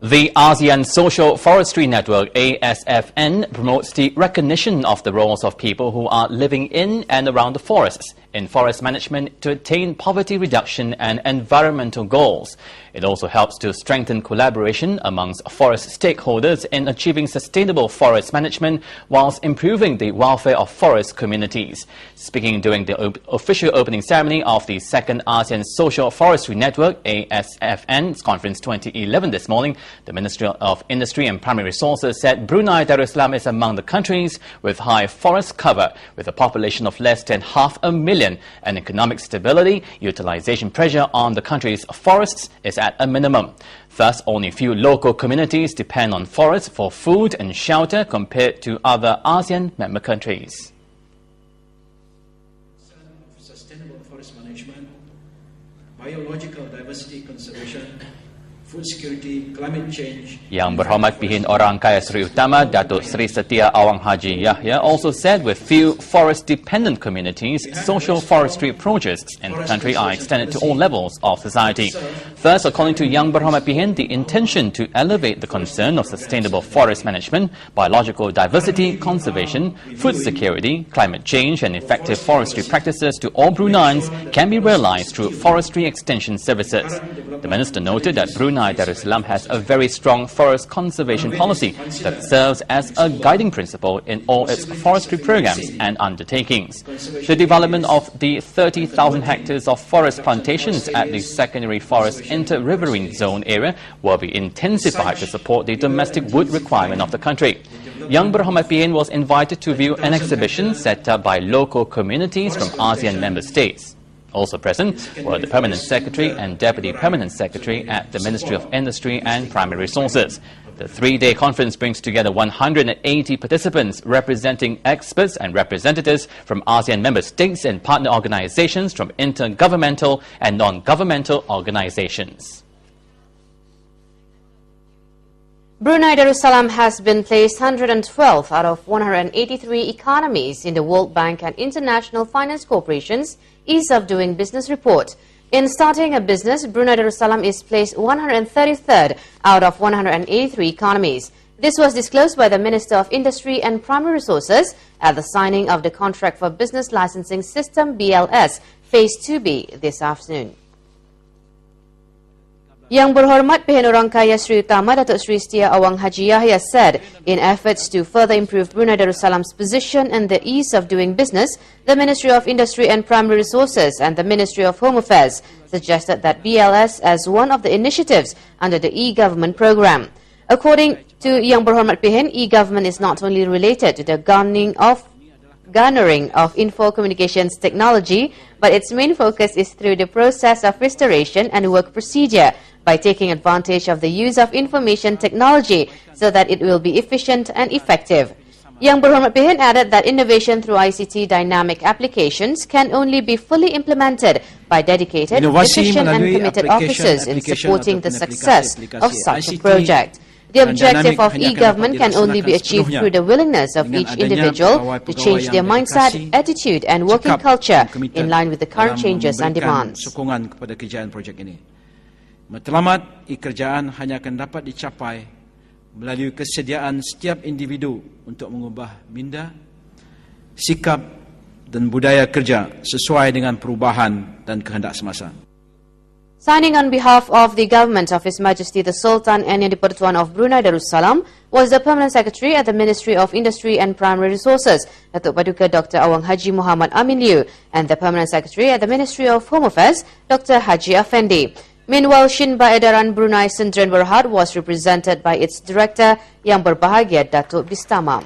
The ASEAN Social Forestry Network, ASFN, promotes the recognition of the roles of people who are living in and around the forests in forest management to attain poverty reduction and environmental goals. It also helps to strengthen collaboration amongst forest stakeholders in achieving sustainable forest management whilst improving the welfare of forest communities. Speaking during the official opening ceremony of the second ASEAN Social Forestry Network, ASFN's Conference 2011 this morning, the Ministry of Industry and Primary Resources said Brunei Darussalam is among the countries with high forest cover, with a population of less than 500,000 and economic stability. Utilization pressure on the country's forests is at a minimum. Thus, only few local communities depend on forests for food and shelter compared to other ASEAN member countries. Sustainable forest management, biological diversity conservation, food security, climate change. Yang Berhormat Pihin Orang Kaya Seri Utama, Datuk Seri Setia Awang Haji Yahya, also said with few forest-dependent communities, social forestry approaches in the country are extended to all levels of society. Thus, according to Yang Berhormat Pihin, the intention to elevate the concern of sustainable forest management, biological diversity, conservation, food security, climate change and effective forestry practices to all Bruneians can be realized through forestry extension services. The minister noted that Brunei Darussalam has a very strong forest conservation policy that serves as a guiding principle in all its forestry programs and undertakings. The development of the 30,000 hectares of forest plantations at the secondary forest inter-riverine zone area will be intensified to support the domestic wood requirement of the country. Yang Berhormat Pihin was invited to view an exhibition set up by local communities from ASEAN member states. Also present were the Permanent Secretary and Deputy Permanent Secretary at the Ministry of Industry and Primary Resources. The three-day conference brings together 180 participants representing experts and representatives from ASEAN member states and partner organizations from intergovernmental and non-governmental organizations. Brunei Darussalam has been placed 112 out of 183 economies in the World Bank and International Finance Corporation's Ease of Doing Business report. In starting a business, Brunei Darussalam is placed 133rd out of 183 economies. This was disclosed by the Minister of Industry and Primary Resources at the signing of the Contract for Business Licensing System BLS Phase 2B this afternoon. Yang Berhormat Pihin Orang Kaya Seri Utama Datuk Seri Setia Awang Haji Yahya said, in efforts to further improve Brunei Darussalam's position and the ease of doing business, the Ministry of Industry and Primary Resources and the Ministry of Home Affairs suggested that BLS as one of the initiatives under the e-government program. According to Yang Berhormat Pihin, e-government is not only related to the garnering of info communications technology, but its main focus is through the process of restoration and work procedure by taking advantage of the use of information technology so that it will be efficient and effective. Yang Berhormat Pihin added that innovation through ICT dynamic applications can only be fully implemented by dedicated, efficient and committed officers in supporting the success of such a project. The objective of e-government can only be achieved through the willingness of each individual to change their mindset, attitude and working culture in line with the current changes and demands. Matlamat kerjaan hanya akan dapat dicapai melalui kesediaan setiap individu untuk mengubah minda, sikap dan budaya kerja sesuai dengan perubahan dan kehendak semasa. Signing on behalf of the government of His Majesty the Sultan and the Pertuan of Brunei Darussalam was the Permanent Secretary at the Ministry of Industry and Primary Resources, Datuk Paduka Dr. Awang Haji Muhammad Amin Liu, and the Permanent Secretary at the Ministry of Home Affairs, Dr. Haji Afendi. Meanwhile, Shinba Edaran Brunei Sendirian Berhad was represented by its Director Yang Berbahagia Datuk Bistama.